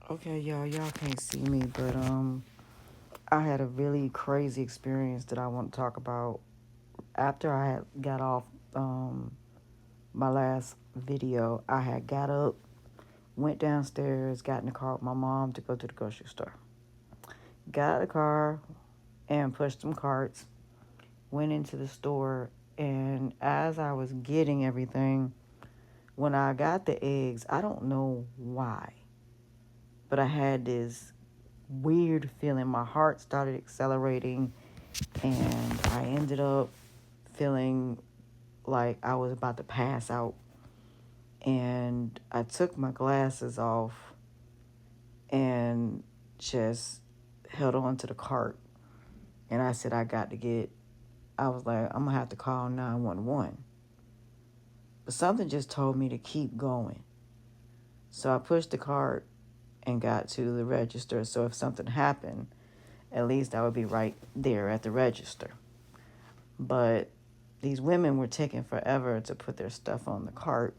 Okay, y'all can't see me, but I had a really crazy experience that I want to talk about after I had got off um my last video. I had got up, went downstairs, got in the car with my mom to go to the grocery store. Got out of the car and pushed some carts, went into the store, and as I was getting everything, when I got the eggs, I don't know why, but I had this weird feeling. My heart started accelerating, and I ended up feeling like I was about to pass out. And I took my glasses off and just held on to the cart. And I said, I was like, I'm going to have to call 911. But something just told me to keep going. So I pushed the cart and got to the register. So if something happened, at least I would be right there at the register. But these women were taking forever to put their stuff on the cart.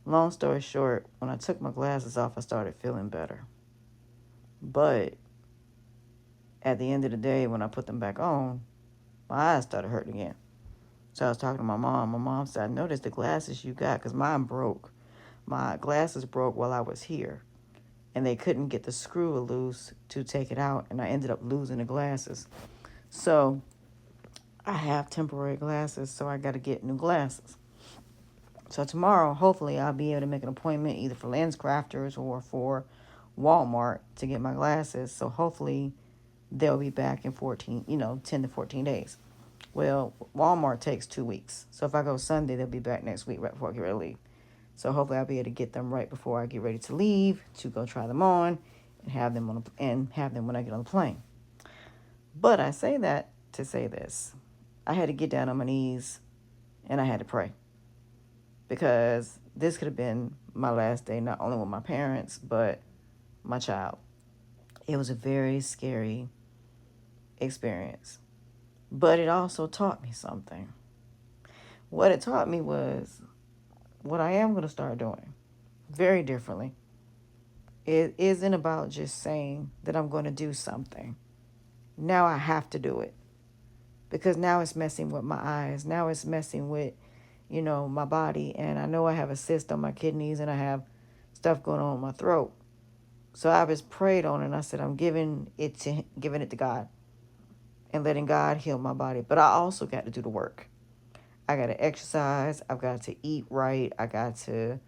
Long story short, when I took my glasses off, I started feeling better. But at the end of the day, when I put them back on, my eyes started hurting again. So I was talking to my mom. My mom said, I noticed the glasses you got, because mine broke. My glasses broke while I was here, and they couldn't get the screw loose to take it out, and I ended up losing the glasses. So I have temporary glasses, so I got to get new glasses. So tomorrow, hopefully, I'll be able to make an appointment either for Lens Crafters or for Walmart to get my glasses. So hopefully, they'll be back in 10 to 14 days. Well, Walmart takes 2 weeks. So if I go Sunday, they'll be back next week right before I get ready to leave. So hopefully, I'll be able to get them right before I get ready to leave to go try them on and have them when I get on the plane. But I say that to say this: I had to get down on my knees and I had to pray, because this could have been my last day, not only with my parents, but my child. It was a very scary experience, but it also taught me something. What it taught me was what I am going to start doing very differently. It isn't about just saying that I'm going to do something. Now I have to do it, because now it's messing with my eyes. Now it's messing with, my body. And I know I have a cyst on my kidneys and I have stuff going on in my throat. So I was prayed on, and I said, I'm giving it to God and letting God heal my body. But I also got to do the work. I got to exercise. I've got to eat right. I got to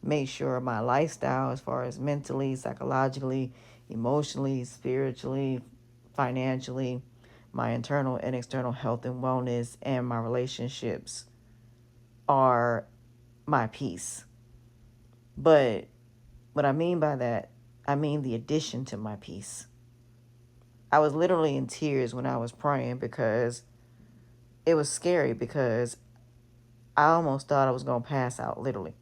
make sure my lifestyle, as far as mentally, psychologically, emotionally, spiritually, financially, my internal and external health and wellness, and my relationships are my peace. But what I mean by that, I mean the addition to my peace. I was literally in tears when I was praying, because it was scary, because I almost thought I was going to pass out, literally.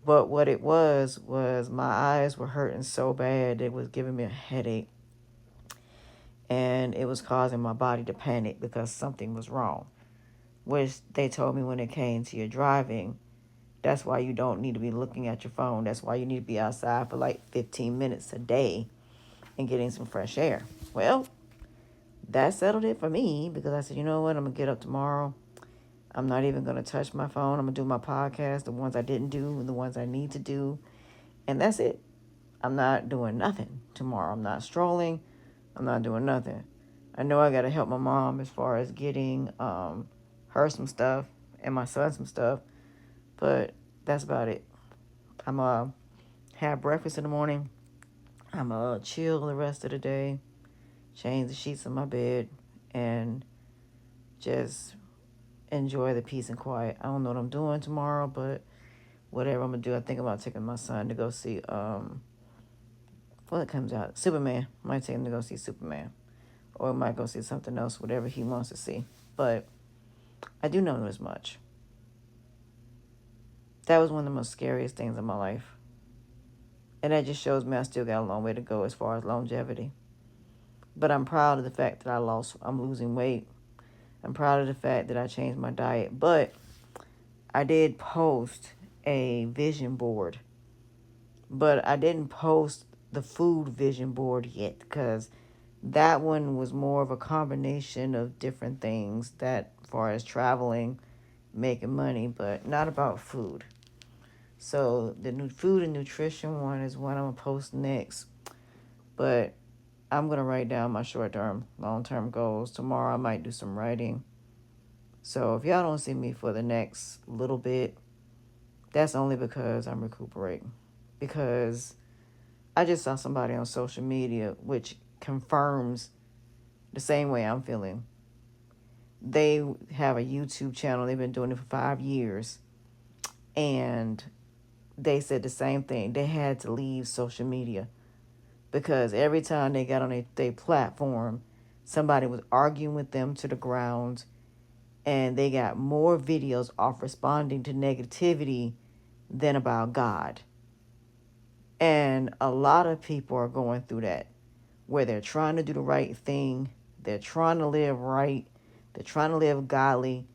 But what it was my eyes were hurting so bad, it was giving me a headache. And it was causing my body to panic because something was wrong. Which they told me when it came to your driving, that's why you don't need to be looking at your phone. That's why you need to be outside for like 15 minutes a day and getting some fresh air. Well, that settled it for me, because I said, you know what, I'm going to get up tomorrow. I'm not even going to touch my phone. I'm going to do my podcast, the ones I didn't do and the ones I need to do. And that's it. I'm not doing nothing tomorrow. I'm not strolling. I'm not doing nothing. I know I got to help my mom as far as getting her some stuff and my son some stuff. But that's about it. I'm going to have breakfast in the morning. I'm going to chill the rest of the day. Change the sheets in my bed. And just enjoy the peace and quiet. I don't know what I'm doing tomorrow, but whatever I'm gonna do, I think about taking my son to go see what it comes out, Superman. I might take him to go see Superman, or I might go see something else, whatever he wants to see. But I do know as much. That was one of the most scariest things in my life, and that just shows me I still got a long way to go as far as longevity. But I'm proud of the fact that I'm losing weight. I'm proud of the fact that I changed my diet. But I did post a vision board, but I didn't post the food vision board yet, because that one was more of a combination of different things that, as far as traveling, making money, but not about food. So the new food and nutrition one is what I'm gonna post next. But I'm gonna write down my short term, long term goals. Tomorrow I might do some writing. So if y'all don't see me for the next little bit, that's only because I'm recuperating. Because I just saw somebody on social media which confirms the same way I'm feeling. They have a YouTube channel. They've been doing it for 5 years. And they said the same thing. They had to leave social media because every time they got on their platform, somebody was arguing with them to the ground, and they got more videos off responding to negativity than about God. And a lot of people are going through that, where they're trying to do the right thing, they're trying to live right, they're trying to live godly,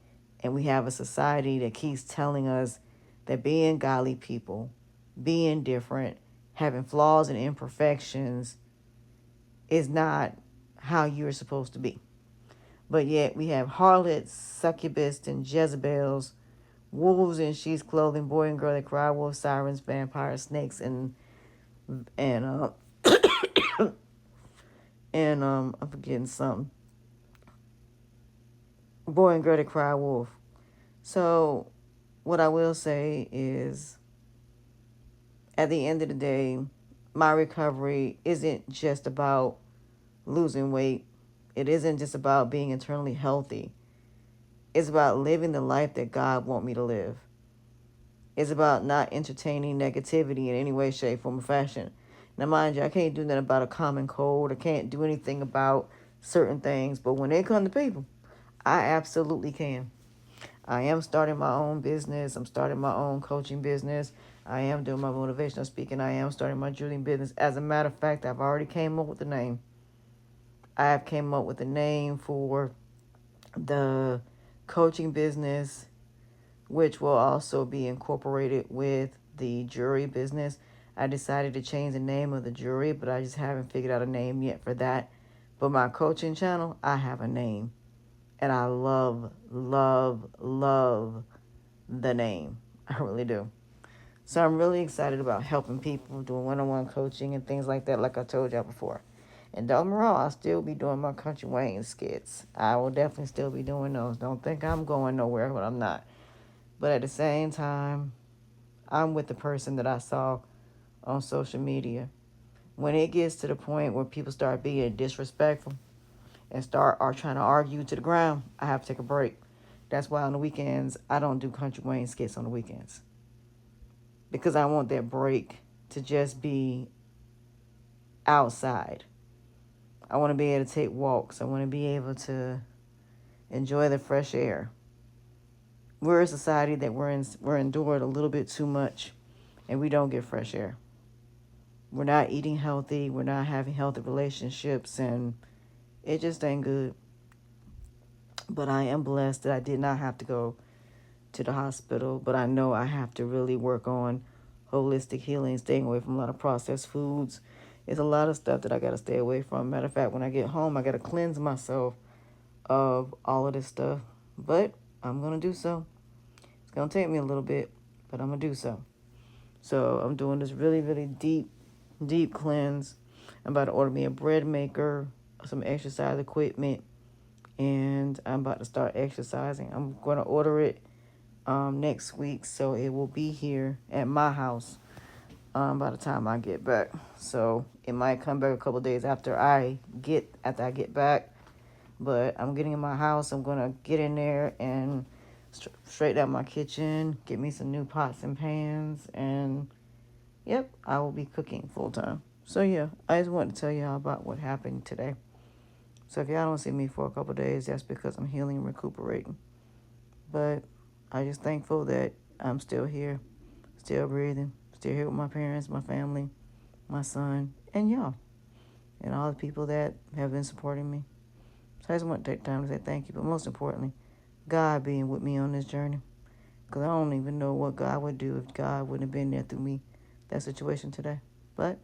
and we have a society that keeps telling us that being godly people, being different, having flaws and imperfections is not how you're supposed to be. But yet we have harlots, succubists, and Jezebels, wolves in sheep's clothing, boy and girl that cry, wolves, sirens, vampires, snakes, and I'm forgetting something. Boy and girl that cry wolf. So what I will say is, at the end of the day, my recovery isn't just about losing weight. It isn't just about being internally healthy. It's about living the life that God wants me to live. It's about not entertaining negativity in any way, shape, form, or fashion. Now, mind you, I can't do nothing about a common cold. I can't do anything about certain things. But when it comes to people, I absolutely can. I am starting my own business. I'm starting my own coaching business. I am doing my motivational speaking. I am starting my jewelry business. As a matter of fact, I've already came up with the name. I have came up with a name for the coaching business, which will also be incorporated with the jewelry business. I decided to change the name of the jewelry, but I just haven't figured out a name yet for that. But my coaching channel, I have a name. And I love, love, love the name. I really do. So I'm really excited about helping people, doing one-on-one coaching and things like that, like I told y'all before. And don't get me wrong, I'll still be doing my Country Wayne skits. I will definitely still be doing those. Don't think I'm going nowhere, but I'm not. But at the same time, I'm with the person that I saw on social media. When it gets to the point where people start being disrespectful and are trying to argue to the ground, I have to take a break. That's why on the weekends, I don't do Country Wayne skits on the weekends. Because I want that break to just be outside. I want to be able to take walks. I want to be able to enjoy the fresh air. We're a society that we're endured a little bit too much, and we don't get fresh air. We're not eating healthy. We're not having healthy relationships, and it just ain't good. But I am blessed that I did not have to go to the hospital, but I know I have to really work on holistic healing, staying away from a lot of processed foods. It's a lot of stuff that I got to stay away from. Matter of fact, when I get home, I got to cleanse myself of all of this stuff. But I'm going to do so. It's going to take me a little bit, but I'm going to do so. So I'm doing this really, really deep cleanse. I'm about to order me a bread maker, some exercise equipment, and I'm about to start exercising. I'm going to order it next week, so it will be here at my house by the time I get back. So it might come back a couple of days after I get back, but I'm getting in my house. I'm gonna get in there and straighten out my kitchen, get me some new pots and pans, and yep, I will be cooking full time. So yeah, I just wanted to tell y'all about what happened today. So if y'all don't see me for a couple of days, that's because I'm healing and recuperating. But I'm just thankful that I'm still here, still breathing, still here with my parents, my family, my son, and y'all, and all the people that have been supporting me. So I just want to take time to say thank you, but most importantly, God being with me on this journey. Because I don't even know what God would do if God wouldn't have been there through me, that situation today. But